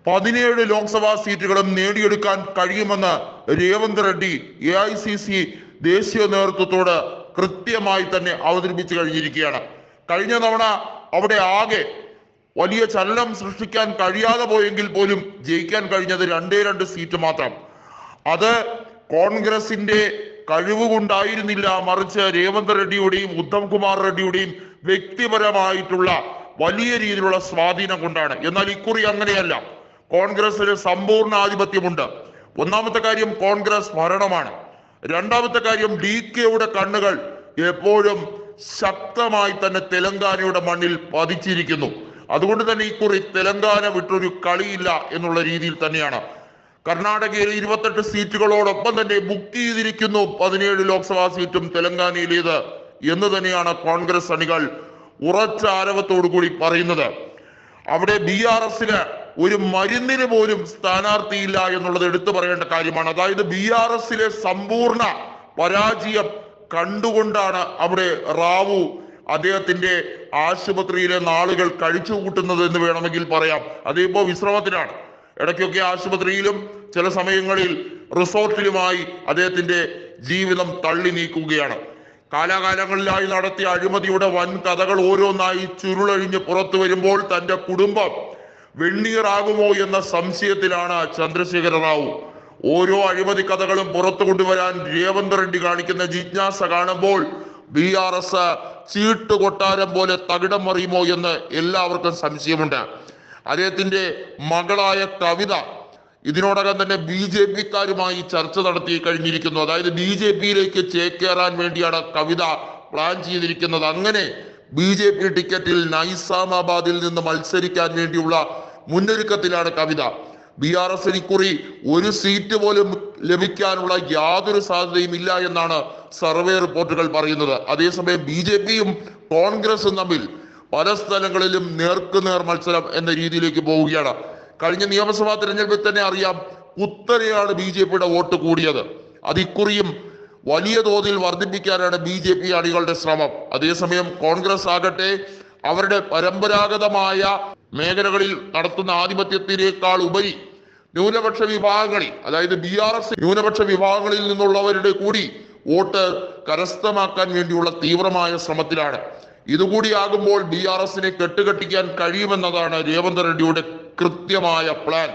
17 ലോക്സഭാ സീറ്റുകളും നേടിയെടുക്കാൻ കഴിയുമെന്ന് രേവന്ത് റെഡ്ഡി AICC ദേശീയ നേതൃത്വത്തോട് കൃത്യമായി തന്നെ അവതരിപ്പിച്ചു കഴിഞ്ഞിരിക്കുകയാണ്. കഴിഞ്ഞ തവണ അവിടെ ആകെ വലിയ ചലനം സൃഷ്ടിക്കാൻ കഴിയാതെ പോയെങ്കിൽ പോലും ജയിക്കാൻ കഴിഞ്ഞത് 2 സീറ്റ് മാത്രം. അത് കോൺഗ്രസിന്റെ കഴിവ് കൊണ്ടായിരുന്നില്ല, മറിച്ച് രേവന്ത് റെഡ്ഡിയുടെയും ഉദ്ധവ് കുമാർ റെഡ്ഡിയുടെയും വ്യക്തിപരമായിട്ടുള്ള വലിയ രീതിയിലുള്ള സ്വാധീനം കൊണ്ടാണ്. എന്നാൽ ഇക്കുറി അങ്ങനെയല്ല. കോൺഗ്രസിന് സമ്പൂർണ്ണ ആധിപത്യമുണ്ട്. ഒന്നാമത്തെ കാര്യം കോൺഗ്രസ് ഭരണമാണ്. രണ്ടാമത്തെ കാര്യം DKയുടെ കണ്ണുകൾ എപ്പോഴും ശക്തമായി തന്നെ തെലങ്കാനയുടെ മണ്ണിൽ പതിച്ചിരിക്കുന്നു. അതുകൊണ്ട് തന്നെ ഇക്കുറി തെലങ്കാന വിട്ടൊരു കളിയില്ല എന്നുള്ള രീതിയിൽ തന്നെയാണ്. കർണാടകയിൽ 28 സീറ്റുകളോടൊപ്പം തന്നെ ബുക്ക് ചെയ്തിരിക്കുന്നു 17 ലോക്സഭാ സീറ്റും തെലങ്കാനയിലേത് എന്ന് തന്നെയാണ് കോൺഗ്രസ് അണികൾ ഉറച്ച ആരവത്തോടു കൂടി പറയുന്നത്. അവിടെ BRSന് ഒരു മരുന്നിന് പോലും സ്ഥാനാർത്ഥിയില്ല എന്നുള്ളത് എടുത്തു പറയേണ്ട കാര്യമാണ്. അതായത് BRSലെ സമ്പൂർണ്ണ പരാജയം കണ്ടുകൊണ്ടാണ് അവിടെ റാവു അദ്ദേഹത്തിന്റെ ആശുപത്രിയിലെ നാളുകൾ കഴിച്ചു കൂട്ടുന്നത് എന്ന് വേണമെങ്കിൽ പറയാം. അതിപ്പോ വിശ്രമത്തിലാണ്. ഇടയ്ക്കൊക്കെ ആശുപത്രിയിലും ചില സമയങ്ങളിൽ റിസോർട്ടിലുമായി അദ്ദേഹത്തിന്റെ ജീവിതം തള്ളി നീക്കുകയാണ്. കാലാകാലങ്ങളിലായി നടത്തിയ അഴിമതിയുടെ വൻ കഥകൾ ഓരോന്നായി ചുരുളഴിഞ്ഞ് പുറത്തു വരുമ്പോൾ തന്റെ കുടുംബം വെണ്ണീറാകുമോ എന്ന സംശയത്തിലാണ് ചന്ദ്രശേഖര റാവു. ഓരോ അഴിമതി കഥകളും പുറത്തു കൊണ്ടുവരാൻ രേവന്ത് റെഡ്ഡി കാണിക്കുന്ന ജിജ്ഞാസ കാണുമ്പോൾ BRS ചീട്ടുകൊട്ടാരം പോലെ തകിടം മറിയുമോ എന്ന് എല്ലാവർക്കും സംശയമുണ്ട്. അദ്ദേഹത്തിന്റെ മകളായ കവിത ഇതിനോടകം തന്നെ BJPക്കാരുമായി ചർച്ച നടത്തി കഴിഞ്ഞിരിക്കുന്നു. അതായത് BJPയിലേക്ക് ചേക്കേറാൻ വേണ്ടിയാണ് കവിത പ്ലാൻ ചെയ്തിരിക്കുന്നത്. അങ്ങനെ BJP ടിക്കറ്റിൽ നൈസാമാബാദിൽ നിന്ന് മത്സരിക്കാൻ വേണ്ടിയുള്ള മുന്നൊരുക്കത്തിലാണ് കവിത. BRSന് ഇക്കുറി ഒരു സീറ്റ് പോലും ലഭിക്കാനുള്ള യാതൊരു സാധ്യതയും ഇല്ല എന്നാണ് സർവേ റിപ്പോർട്ടുകൾ പറയുന്നത്. അതേസമയം BJPയും കോൺഗ്രസും തമ്മിൽ പല സ്ഥലങ്ങളിലും നേർക്കുനേർ മത്സരം എന്ന രീതിയിലേക്ക് പോവുകയാണ്. കഴിഞ്ഞ നിയമസഭാ തെരഞ്ഞെടുപ്പിൽ തന്നെ അറിയാം, കുത്തനെയാണ് BJPയുടെ വോട്ട് കൂടിയത്. അത് ഇക്കുറിയും വലിയ തോതിൽ വർദ്ധിപ്പിക്കാനാണ് BJP അണികളുടെ ശ്രമം. അതേസമയം കോൺഗ്രസ് ആകട്ടെ അവരുടെ പരമ്പരാഗതമായ മേഖലകളിൽ നടത്തുന്ന ആധിപത്യത്തിനേക്കാൾ ഉപരി ന്യൂനപക്ഷ വിഭാഗങ്ങളിൽ, അതായത് BRS ന്യൂനപക്ഷ വിഭാഗങ്ങളിൽ നിന്നുള്ളവരുടെ കൂടി വോട്ട് കരസ്ഥമാക്കാൻ വേണ്ടിയുള്ള തീവ്രമായ ശ്രമത്തിലാണ്. ഇതുകൂടിയാകുമ്പോൾ BRSനെ കെട്ടുകെട്ടിക്കാൻ കഴിയുമെന്നതാണ് രേവന്ത് റെഡ്ഡിയുടെ കൃത്യമായ പ്ലാൻ.